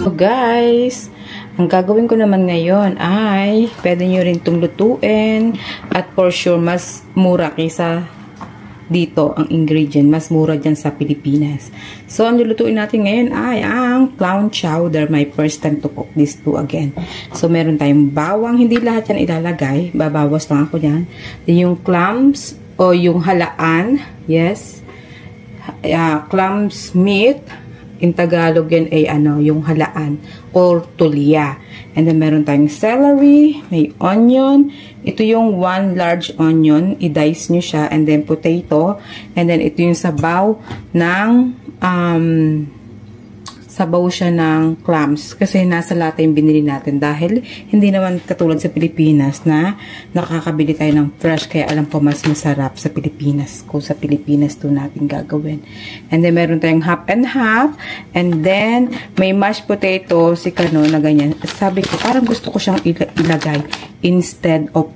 So guys, ang gagawin ko naman ngayon ay pwede nyo rin itong lutuin at for sure mas mura kaysa dito ang ingredient. Mas mura dyan sa Pilipinas. So ang lulutuin natin ngayon ay ang clam chowder. My first time to cook this too again. So meron tayong bawang. Hindi lahat yan ilalagay. Babawas lang ako dyan. Then yung clams o yung halaan. Yes. Clams meat. In Tagalog yan ay yung halaan or tulya. And then meron tayong celery, may onion. Ito yung 1 large onion, i-dice nyo siya. And then potato. And then ito yung sabaw ng sabaw siya ng clams. Kasi nasa lata yung binili natin. Dahil hindi naman katulad sa Pilipinas na nakakabili tayo ng fresh. Kaya alam ko mas masarap sa Pilipinas. Kung sa Pilipinas to natin gagawin. And then meron tayong half and half. And then may mashed potato si Kano na ganyan. Sabi ko parang gusto ko siyang ilagay instead of,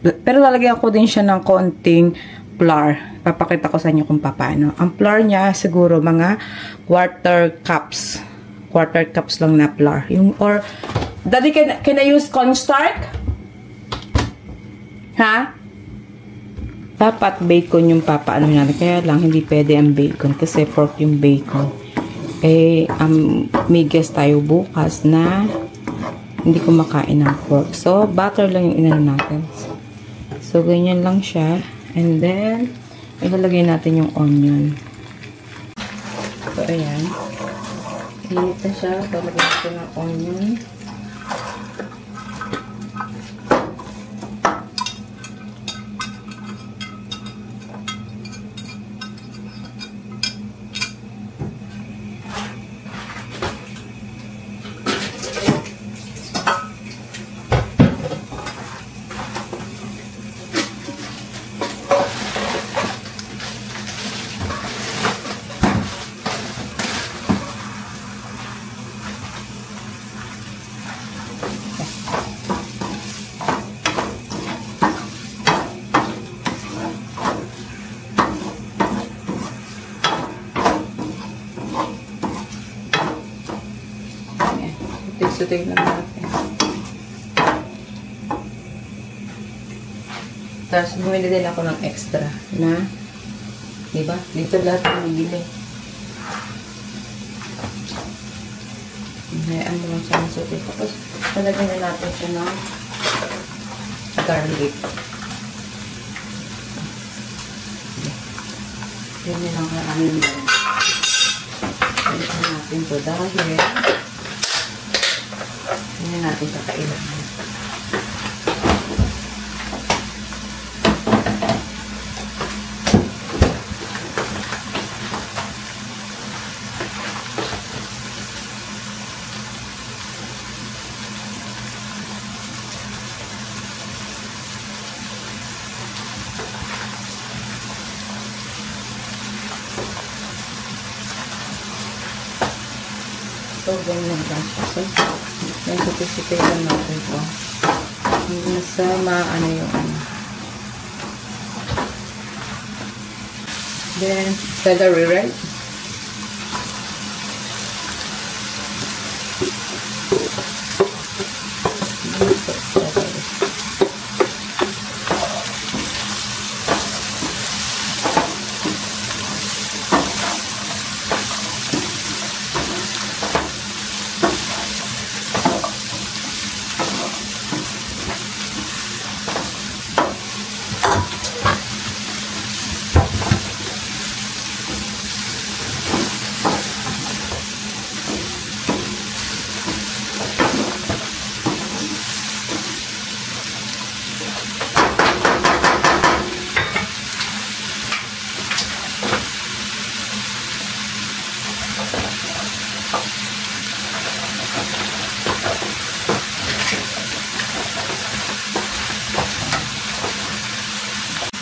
pero lalagyan ko din siya ng konting flour. Papakita ko sa inyo kung paano. Ang flour niya siguro mga quarter cups lang na flour. Yung, or, Daddy, can I use cornstarch? Ha? Dapat bacon yung papaano natin. Kaya lang, hindi pwede ang bacon. Kasi pork yung bacon. Eh, may guest tayo bukas na hindi kumakain ng pork. So, butter lang yung inano natin. So, ganyan lang siya. And then, ilalagay natin yung onion. So, ayan. Init na siya. Talagay natin ng onion. Tignan natin. Tapos, bumili din ako ng extra na, diba? Dito lahat ang bibili. Hayaan mo lang siya ng suti. Tapos, palagyan na natin siya ng garlic. Yan lang ang aming lang. Palagyan natin ito dahil hindi natin kakailangan. So, ganyan lang siya. So, yan, sipit-sipit lang natin ito. Hindi na sa maano yung ano. Then, celery, right?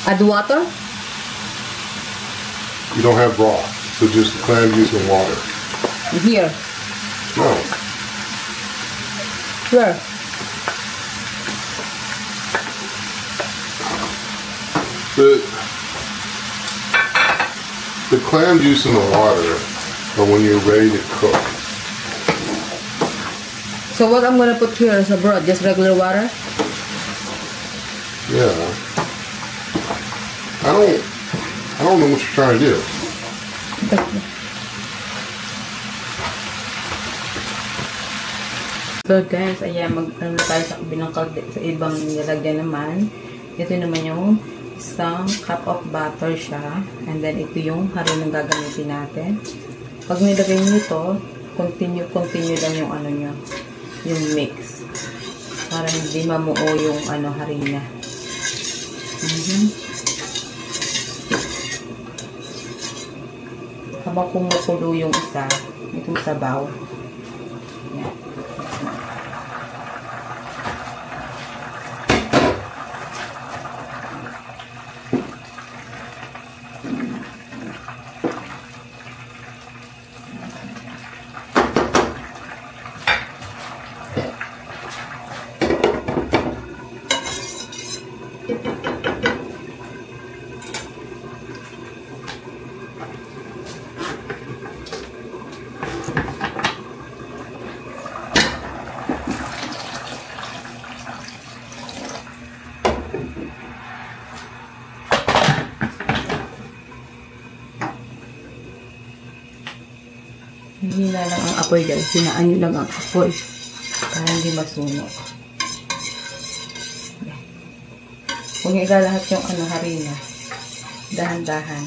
Add water? You don't have broth, so just clam juice and water. Here? No. Where? The clam juice and the water are when you're ready to cook. So what I'm gonna put here is a broth, just regular water? Yeah. I don't know what you're trying to do. So guys, ayan, mag-ano tayo sa kabilang kalde, sa ibang nilagyan naman. Ito naman yung isang cup of butter siya. And then ito yung harinang gagamitin natin. Pag nilagay nyo ito, continue lang yung ano nyo, yung mix. Para hindi mamuo yung ano, harina. Habang kumukulo yung isa, itong sabaw. Yan. Hina lang ang apoy guys. Hinaan nyo lang ang apoy para hindi masunog. Huwag nyo ilalahat yung ano, harina. Dahan-dahan.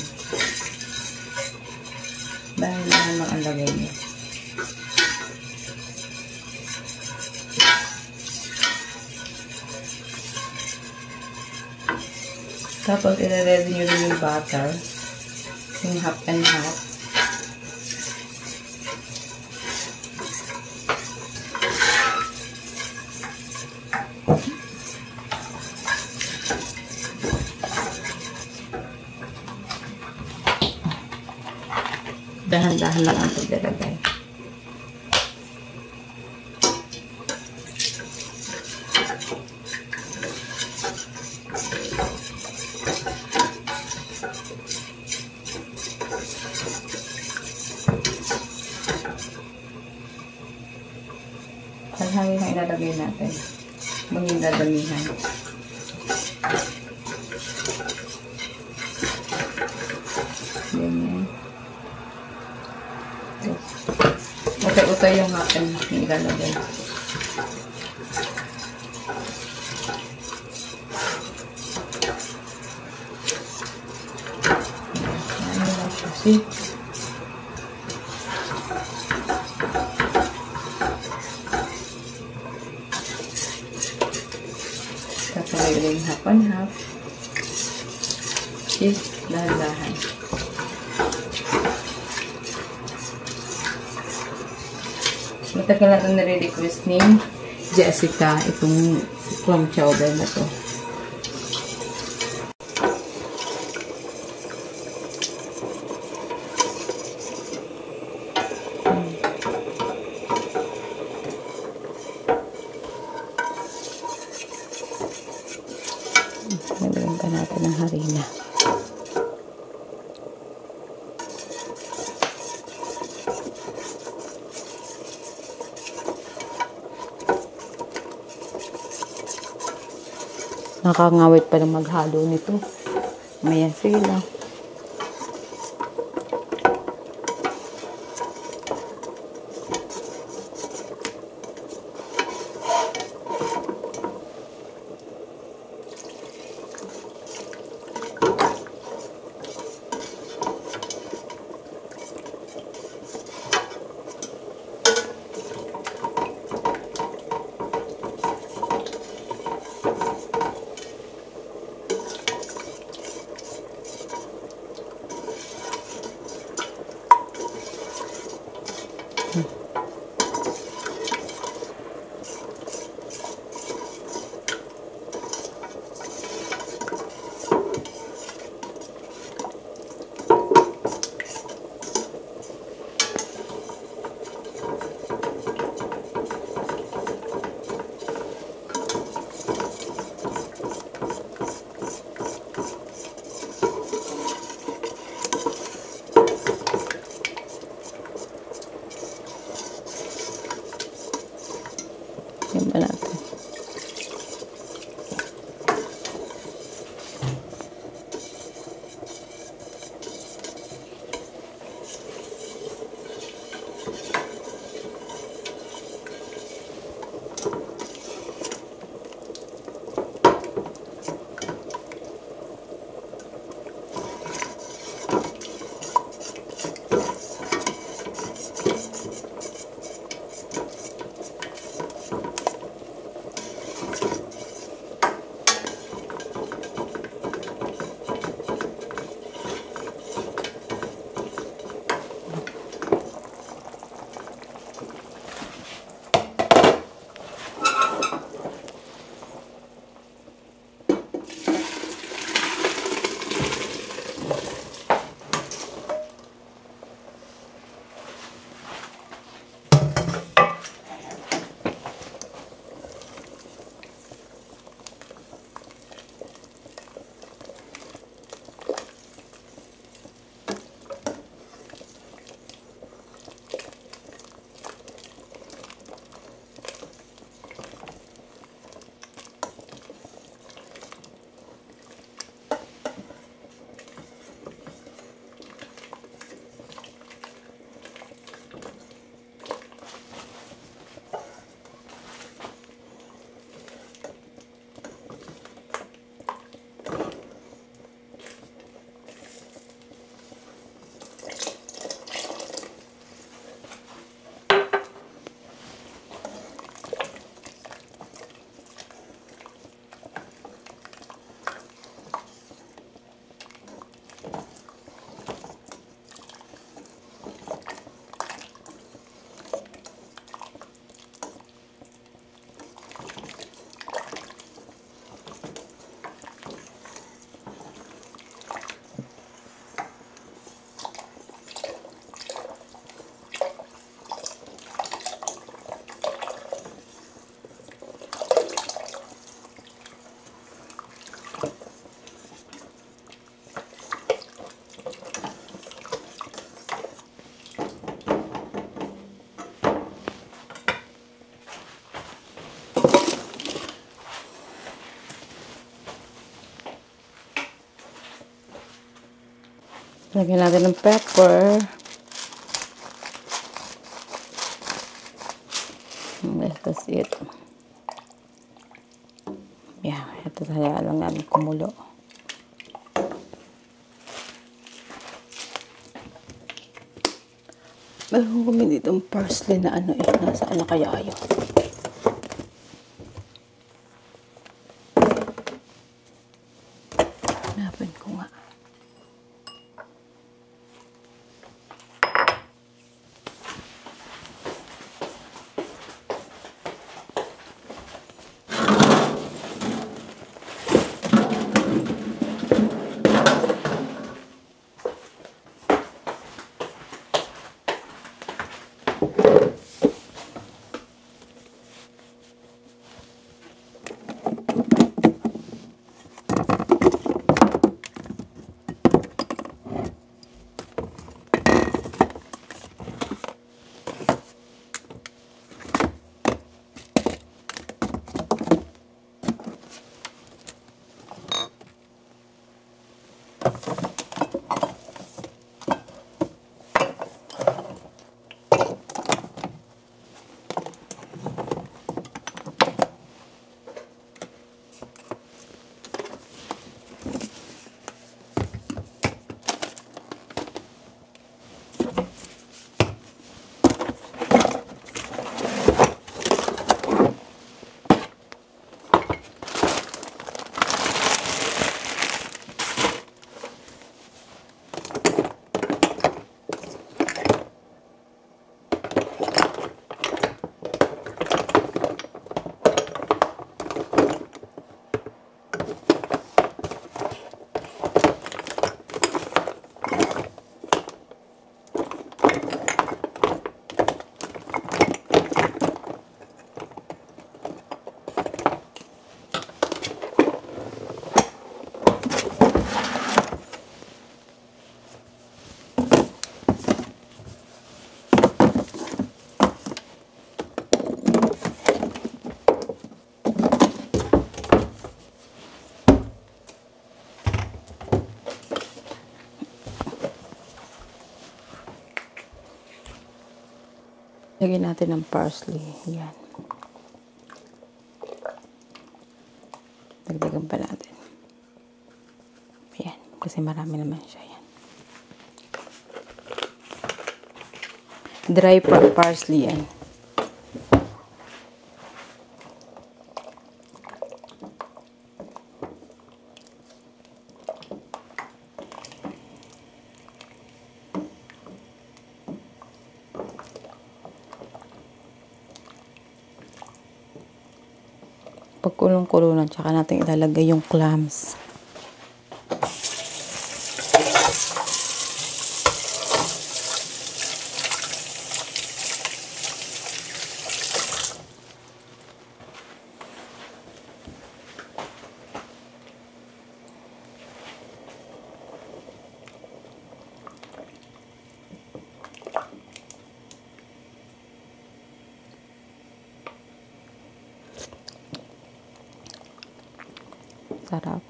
Dahan-dahan lang ang lagay nyo. Tapos i-ready nyo rin yung butter. Yung half and half. Dahan-dahan lang ang paglalagay. Kalahangin ang ilalagay natin. Maging dadamihan. Ganyan. Utay-utay yung akin yung ilalagay. Ano lang siya. See? Tapos yung half and half. See? Dahan-dahan. Matagal natin nare-request ni Jessica itong clam chowder na to. Nalagyan pa natin ng harina. Nakangawit pa ng maghalo nito. Maya, sige lang. Lagyan natin ng pepper. That's it. Yeah, ito hayaan lang namin kumulo. Meron kami ditong parsley na ano eh. Nasaan na kaya yun? Hanapin ko nga. Lagyan natin ng parsley. Yan. Dagdagan pa natin. Yan. Kasi marami naman siya. Yan. Dry parsley yan. Pag kulong-kulo na, tsaka natin ilalagay yung clams. Sarap.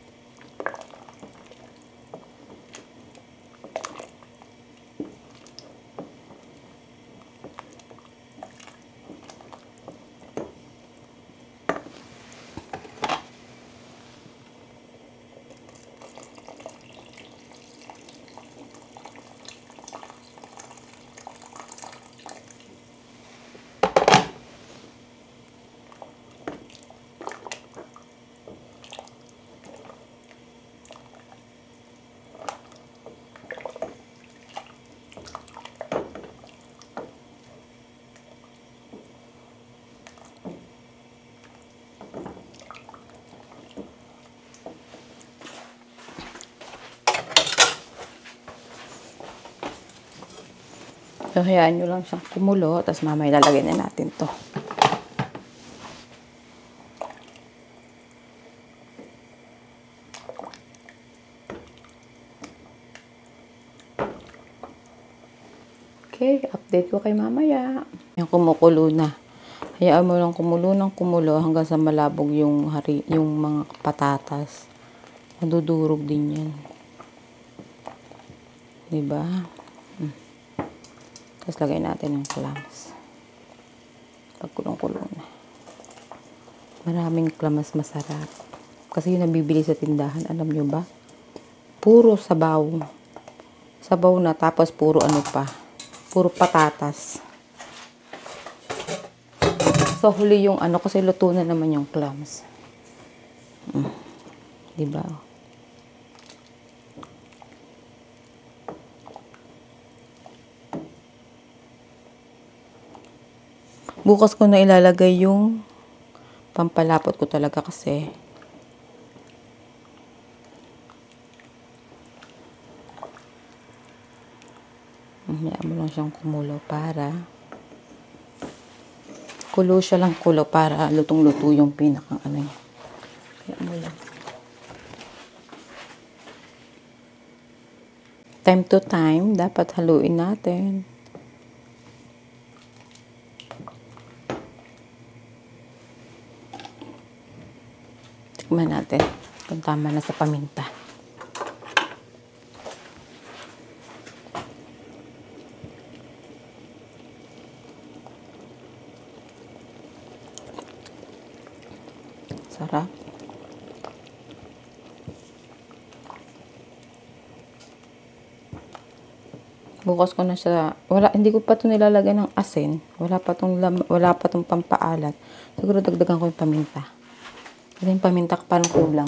So, hayaan nyo lang siyang kumulo. Tapos mamaya lalagay na natin to. Okay, update ko kay mamaya. Yung kumukulo na. Hayaan mo lang kumulo ng kumulo hanggang sa malabog yung mga patatas. Madudurog din yan. Diba? Tapos lagay natin yung clams. Pagkulong-kulong na. Maraming clams masarap. Kasi yung nabibili sa tindahan, alam nyo ba? Puro sabaw. Sabaw na, tapos puro ano pa. Puro patatas. So, huli yung ano, kasi luto na naman yung clams. Diba? Bukas ko na ilalagay yung pampalapot ko talaga kasi hayaan mo lang siyang kumulo para kulo siya lang kulo para lutong-luto yung pinakang ano niya. Hayaan mo lang. Time to time, dapat haluin natin. Tikman natin kung tama na sa paminta. Sarap. Bukas ko na siya, hindi ko pa ito nilalagay ng asin. Wala pa tong pampaalat. Siguro dagdagan ko yung paminta. Kasi yung paminta parang kulang.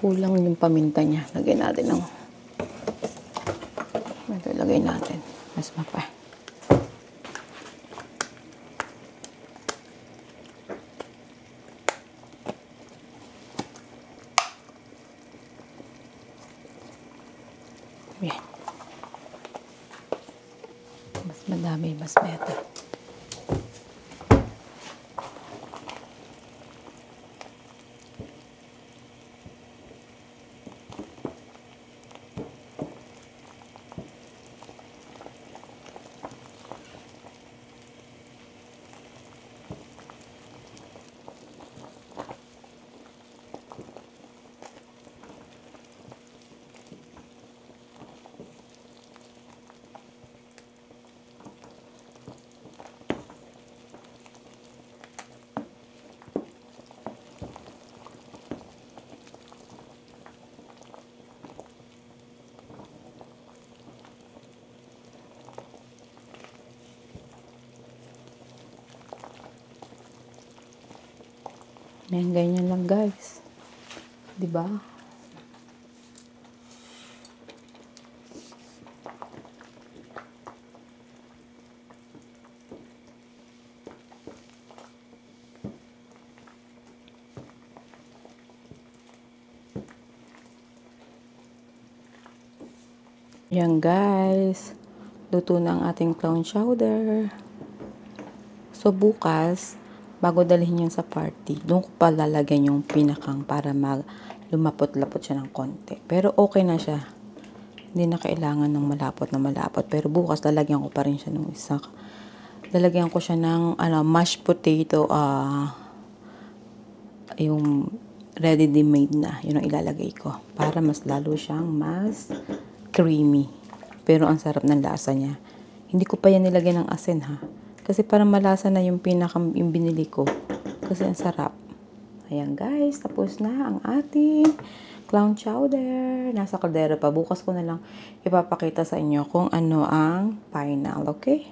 Kulang yung paminta niya. Lagay natin ng ito, lagay natin. Mas mapa. Yan. Mas madami, mas better. Yan, ganyan lang guys. Diba? Yan guys. Luto na ang ating clown chowder. So bukas, bago dalhin yan sa party, doon ko pa lalagyan yung pinakang para lumapot-lapot siya ng konti. Pero okay na siya. Hindi na kailangan ng malapot na malapot. Pero bukas lalagyan ko pa rin siya ng isa. Lalagyan ko siya ng mashed potato, yung ready-made na. Yun ang ilalagay ko. Para mas lalo siyang mas creamy. Pero ang sarap ng lasa niya. Hindi ko pa yan nilagyan ng asin ha. Kasi parang malasa na yung yung binili ko. Kasi ang sarap. Ayan guys, tapos na ang ating clown chowder. Nasa kaldero pa. Bukas ko na lang ipapakita sa inyo kung ano ang final. Okay?